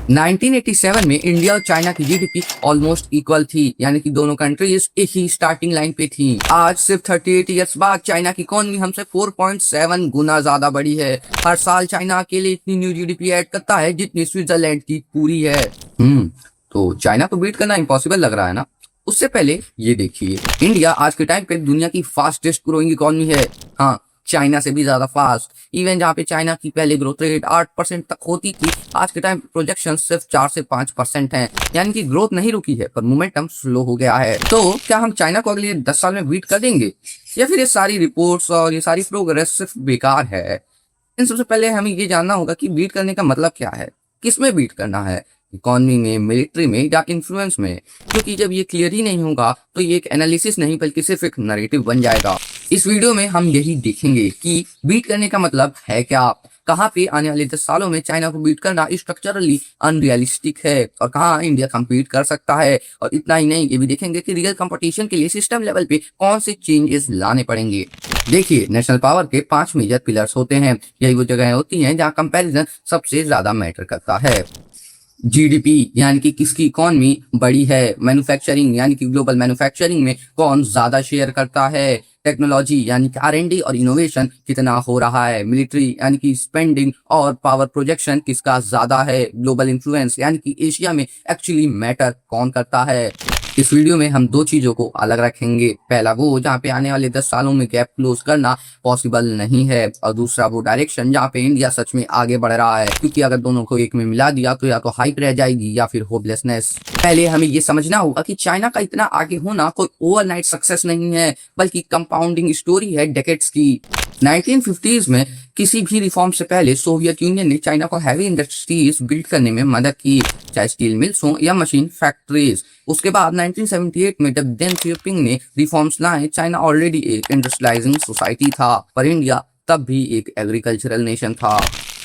1987 में इंडिया और चाइना की जीडीपी ऑलमोस्ट इक्वल थी, यानी कि दोनों कंट्रीज एक ही स्टार्टिंग लाइन पे थी। आज सिर्फ 38 इयर्स बाद चाइना की इकोनॉमी हमसे 4.7 गुना ज्यादा बढ़ी है। हर साल चाइना अकेले इतनी न्यू जीडीपी ऐड करता है जितनी स्विट्जरलैंड की पूरी है। तो चाइना को बीट करना इम्पॉसिबल लग रहा है ना। उससे पहले ये देखिए, इंडिया आज के टाइम पे दुनिया की फास्टेस्ट ग्रोइंग इकोनॉमी है। हाँ, चाइना से भी ज्यादा फास्ट। इवन जहाँ पे चाइना की पहले ग्रोथ रेट 8% तक होती थी, आज के टाइम प्रोजेक्शन सिर्फ 4 से 5% है। यानी कि ग्रोथ नहीं रुकी है, पर मोमेंटम स्लो हो गया है। तो क्या हम चाइना को अगले 10 साल में बीट कर देंगे, या फिर ये सारी रिपोर्ट्स और ये सारी प्रोग्रेस सिर्फ बेकार है? इन सबसे पहले हमें ये जानना होगा कि बीट करने का मतलब क्या है, किसमें बीट करना है, इकोनॉमी में, मिलिट्री में या इन्फ्लुएंस में। क्योंकि जब ये क्लियर ही नहीं होगा तो ये एक एनालिसिस नहीं बल्कि सिर्फ एक नैरेटिव बन जाएगा। इस वीडियो में हम यही देखेंगे कि बीट करने का मतलब है क्या, कहाँ पे आने वाले 10 सालों में चाइना को बीट करना स्ट्रक्चरली अनरियलिस्टिक है, और कहाँ इंडिया कम्पीट कर सकता है। और इतना ही नहीं, ये भी देखेंगे कि रियल कंपटीशन के लिए सिस्टम लेवल पे कौन से चेंजेस लाने पड़ेंगे। देखिए, नेशनल पावर के 5 मेजर पिलर्स होते हैं। यही वो जगह होती हैं जहाँ कंपैरिजन सबसे ज्यादा मैटर करता है। जीडीपी यानी कि किसकी इकोनॉमी बड़ी है, मैन्युफैक्चरिंग यानी कि ग्लोबल मैन्युफैक्चरिंग में कौन ज्यादा शेयर करता है, टेक्नोलॉजी यानी कि आर&डी और इनोवेशन कितना हो रहा है, मिलिट्री यानी कि स्पेंडिंग और पावर प्रोजेक्शन किसका ज्यादा है, ग्लोबल इन्फ्लुएंस यानी कि एशिया में एक्चुअली मैटर कौन करता है। इस वीडियो में हम दो चीजों को अलग रखेंगे। पहला वो जहाँ पे आने वाले 10 सालों में गैप क्लोज करना पॉसिबल नहीं है, और दूसरा वो डायरेक्शन जहाँ पे इंडिया सच में आगे बढ़ रहा है। क्योंकि अगर दोनों को एक में मिला दिया तो या तो हाइप रह जाएगी या फिर होपलेसनेस। पहले हमें ये समझना होगा कि चाइना का इतना आगे होना कोई ओवरनाइट सक्सेस नहीं है, बल्कि कंपाउंडिंग स्टोरी है डेकेड्स की। 1950s में किसी भी रिफॉर्म से पहले सोवियत यूनियन ने चाइना को हैवी इंडस्ट्रीज बिल्ड करने में मदद की, चाहे स्टील मिल्स हो या मशीन फैक्ट्रीज। उसके बाद 1978 में जब डेंग सियाओपिंग ने रिफॉर्म्स लाए, चाइना ऑलरेडी एक इंडस्ट्रियलाइजिंग सोसाइटी था, पर इंडिया तब भी एक एग्रीकल्चरल नेशन था।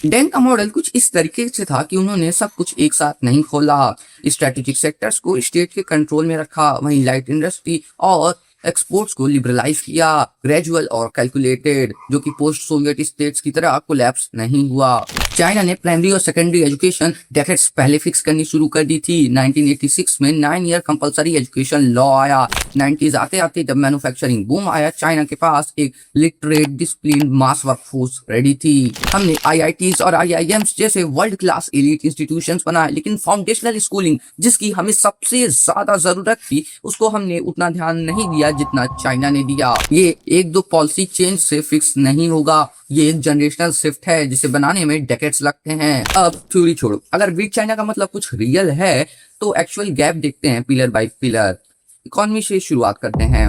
डेंग का मॉडल कुछ इस तरीके से था कि उन्होंने सब कुछ एक साथ नहीं खोला, स्ट्रेटेजिक सेक्टर्स को स्टेट के कंट्रोल में रखा, वहीं लाइट इंडस्ट्री और एक्सपोर्ट्स को लिबरलाइज किया, ग्रेजुअल और कैलकुलेटेड, जो कि पोस्ट सोवियत स्टेट्स की तरह कोलैप्स नहीं हुआ। चाइना ने प्राइमरी और सेकेंडरी एजुकेशन डेकेड्स पहले फिक्स करनी शुरू कर दी थी। 1986 में 9 ईयर कंपलसरी एजुकेशन लॉ आया। 90s आते आते जब मैन्युफैक्चरिंग बूम आया, चाइना के पास एक लिटरेट डिसिप्लिन मास वर्कफोर्स रेडी थी। हमने आईआईटीज और आईआईएम्स जैसे वर्ल्ड क्लास एलीट इंस्टीट्यूशंस बनाए, लेकिन फाउंडेशनल स्कूलिंग जिसकी हमें सबसे ज्यादा जरूरत थी, उसको हमने उतना ध्यान नहीं दिया जितना चाइना ने दिया। ये एक दो पॉलिसी चेंज से फिक्स नहीं होगा, ये एक जनरेशनल शिफ्ट है जिसे बनाने में डेकेड्स लगते हैं। अब थ्योरी छोड़ो, अगर वीक चाइना का मतलब कुछ रियल है तो एक्चुअल गैप देखते हैं पिलर बाय पिलर। इकोनॉमी से शुरुआत करते हैं।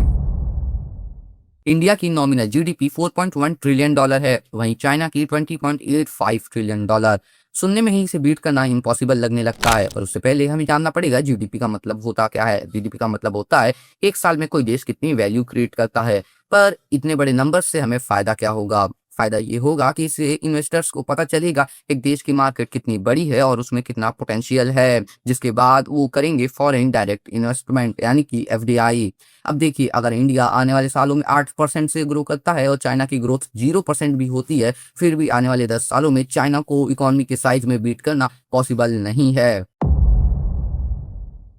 इंडिया की नॉमिनल जीडीपी 4.1 ट्रिलियन डॉलर है, वहीं चाइना की 20.85 ट्रिलियन डॉलर। सुनने में ही इसे बीट करना इम्पॉसिबल लगने लगता है, पर उससे पहले हमें जानना पड़ेगा जीडीपी का मतलब होता क्या है। जीडीपी का मतलब होता है एक साल में कोई देश कितनी वैल्यू क्रिएट करता है। पर इतने बड़े नंबर से हमें फायदा क्या होगा? फायदा ये होगा कि इससे इन्वेस्टर्स को पता चलेगा एक देश की मार्केट कितनी बड़ी है और उसमें कितना पोटेंशियल है, जिसके बाद वो करेंगे फॉरेन डायरेक्ट इन्वेस्टमेंट यानी कि एफडीआई। अब देखिए, अगर इंडिया आने वाले सालों में 8% से ग्रो करता है और चाइना की ग्रोथ 0% भी होती है, फिर भी आने वाले 10 सालों में चाइना को इकोनॉमी के साइज में बीट करना पॉसिबल नहीं है।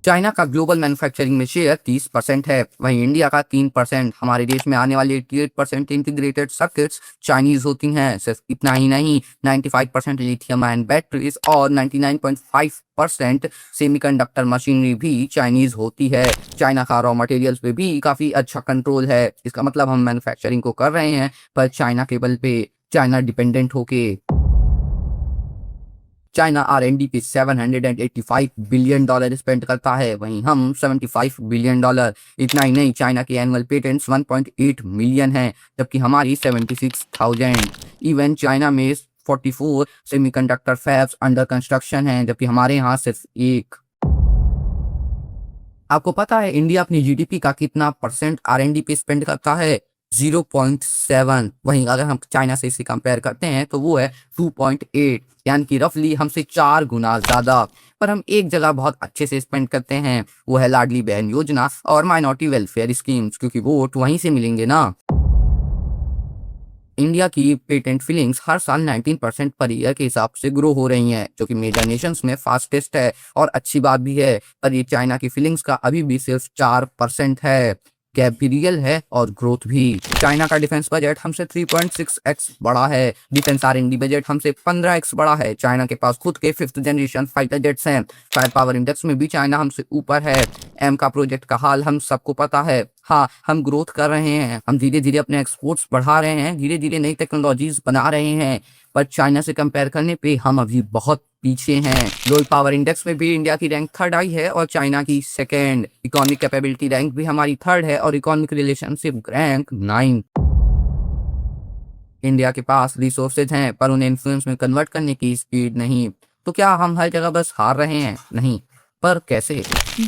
चाइना का ग्लोबल मैन्युफैक्चरिंग में शेयर 30% है, वहीं इंडिया का 3%। हमारे देश में आने वाले 88% इंटीग्रेटेड सर्किट्स चाइनीज होती हैं। सिर्फ इतना ही नहीं, 95% लिथियम आयन बैटरीज और 99.5% सेमीकंडक्टर मशीनरी भी चाइनीज होती है। चाइना का रॉ मटेरियल्स पे भी काफी अच्छा कंट्रोल है। इसका मतलब हम मैन्युफैक्चरिंग को कर रहे हैं, पर चाइना के बल पे, चाइना डिपेंडेंट होके। चाइना आर&डी पे 785 बिलियन डॉलर स्पेंड करता है, वहीं हम 75 बिलियन डॉलर। इतना ही नहीं, चाइना के एनुअल पेटेंट्स 1.8 मिलियन हैं, जबकि हमारी 76,000। इवन चाइना में 44 सेमीकंडक्टर फैब्स अंडर कंस्ट्रक्शन हैं, जबकि हमारे यहाँ सिर्फ एक। आपको पता है इंडिया अपनी जीडीपी का कितना परसेंट आर&डी पे स्पेंड करता है? 0.7। वहीं अगर हम चाइना से इसे कंपेयर करते हैं तो वो है 2.8, यानी कि रफली हमसे 4 गुना ज्यादा। पर हम एक जगह बहुत अच्छे से स्पेंड करते हैं, वो है लाडली बहन योजना और माइनॉरिटी वेलफेयर स्कीम्स, क्योंकि वोट वहीं से मिलेंगे ना। इंडिया की पेटेंट फिलिंग्स हर साल 19% पर ईयर के हिसाब से ग्रो हो रही हैं, जो कि मेजर नेशंस में फास्टेस्ट है और अच्छी बात भी है। पर ये चाइना की फिलिंग्स का अभी भी सिर्फ 4% है। गैप भी रियल है और ग्रोथ भी। चाइना का डिफेंस बजट हमसे 3.6x बड़ा है। डिफेंस R&D बजट हमसे 15x बड़ा है। चाइना के पास खुद के 5th जनरेशन फाइटर जेट्स हैं। फायर पावर इंडेक्स में भी चाइना हमसे ऊपर है। एम का प्रोजेक्ट का हाल हम सबको पता है। हाँ, हम ग्रोथ कर रहे हैं, हम धीरे धीरे अपने एक्सपोर्ट्स बढ़ा रहे हैं, धीरे धीरे नई टेक्नोलॉजीज बना रहे हैं। पर चाइना से कंपेयर करने पे हम अभी बहुत पीछे हैं। ग्लोबल पावर इंडेक्स में भी इंडिया की रैंक 3rd आई है और चाइना की 2nd। इकोनॉमिक कैपेबिलिटी रैंक भी हमारी 3rd है और इकोनॉमिक रिलेशनशिप रैंक 9। इंडिया के पास रिसोर्सेज हैं पर उन्हें इन्फ्लुएंस में कन्वर्ट करने की स्पीड नहीं। तो क्या हम हर जगह बस हार रहे हैं? नहीं, पर कैसे?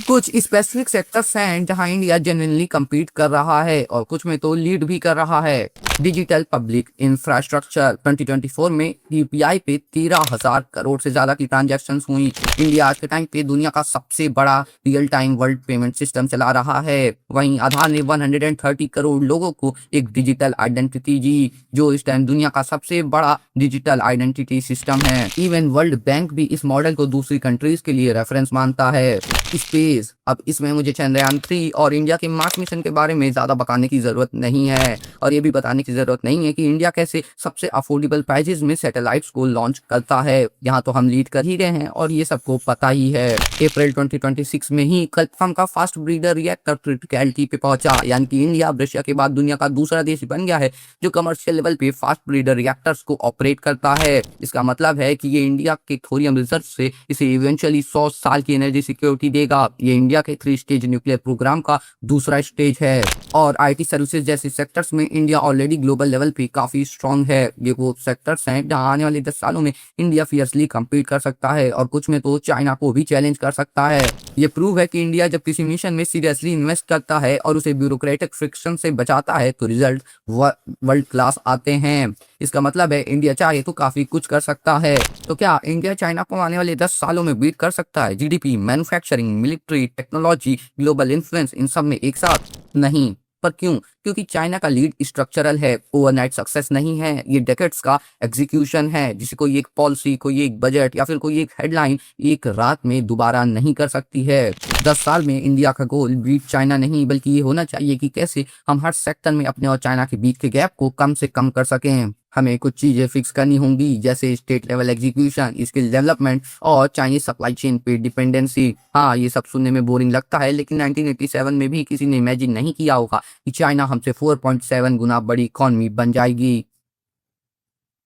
कुछ स्पेसिफिक सेक्टर्स हैं जहां इंडिया जेन्युइनली compete कर रहा है और कुछ में तो लीड भी कर रहा है। डिजिटल पब्लिक इंफ्रास्ट्रक्चर 2024 में यूपीआई पे 13,000 करोड़ से ज्यादा की ट्रांजैक्शन हुई। इंडिया आज के टाइम पे दुनिया का सबसे बड़ा real time world payment system चला रहा है। वहीं आधार ने 130 करोड़ लोगों को एक डिजिटल आइडेंटिटी दी, जो इस टाइम दुनिया का सबसे बड़ा डिजिटल आइडेंटिटी सिस्टम है। इवन वर्ल्ड बैंक भी इस मॉडल को दूसरी कंट्रीज के लिए रेफरेंस मानता है। स्पेस, अब इसमें मुझे चंद्रयान 3 और इंडिया के मार्स मिशन के बारे में ज्यादा बताने की जरूरत नहीं है और ये भी बताने की जरूरत नहीं है कि इंडिया कैसे सबसे अफोर्डेबल प्राइजेस में सैटेलाइट्स को लॉन्च करता है। यहाँ तो हम लीड कर ही रहे हैं और ये सबको पता ही है। अप्रैल 2026 में ही कल्पकम का फास्ट ब्रीडर रिएक्टर क्रिटिकलिटी पे पहुंचा, यानी कि इंडिया अब रशिया के बाद दुनिया का दूसरा देश बन गया है जो कमर्शियल लेवल पे फास्ट ब्रीडर रिएक्टर्स को ऑपरेट करता है। इसका मतलब है कि ये इंडिया के थोरियम रिसर्च से इसे इवेंचुअली 100 साल की एनर्जी सिक्योरिटी देगा। ये इंडिया के 3 स्टेज न्यूक्लियर प्रोग्राम का दूसरा स्टेज है और आईटी सर्विसेज जैसे सेक्टर्स में इंडिया ऑलरेडी ग्लोबल लेवल पे काफी स्ट्रांग है। ये वो सेक्टर्स हैं जहां आने वाले 10 सालों में इंडिया फियर्सली compete कर सकता है और कुछ में तो चाइना को भी चैलेंज कर सकता है। ये प्रूव है कि इंडिया जब किसी मिशन में सीरियसली इन्वेस्ट करता है और उसे ब्यूरोक्रेटिक फ्रिक्शन से बचाता है तो रिजल्ट वर्ल्ड क्लास आते हैं। इसका मतलब है इंडिया चाहे तो काफी कुछ कर सकता है। तो क्या इंडिया चाइना को आने वाले 10 सालों में बीट कर सकता है? GDP, manufacturing, military, technology, global influence, इन सब में एक साथ? नहीं। पर क्यों? क्योंकि चाइना का लीड स्ट्रक्चरल है, ओवरनाइट सक्सेस नहीं है। ये डेकेड्स का एग्जीक्यूशन है, जिसे कोई एक पॉलिसी, कोई एक बजट या फिर कोई एक हेडलाइन एक रात में दोबारा नहीं कर सकती है। 10 साल में इंडिया का गोल बीट चाइना नहीं बल्कि ये होना चाहिए कि कैसे हम हर सेक्टर में अपने और चाइना के बीच के गैप को कम से कम कर सकें। हमें कुछ चीजें फिक्स करनी होंगी, जैसे state level execution, skill development और चाइनीज सप्लाई चेन पे डिपेंडेंसी। हाँ, ये सब सुनने में बोरिंग लगता है, लेकिन 1987 में भी किसी ने इमेजिन नहीं किया होगा कि चाइना हमसे 4.7 गुना बड़ी इकॉनमी बन जाएगी।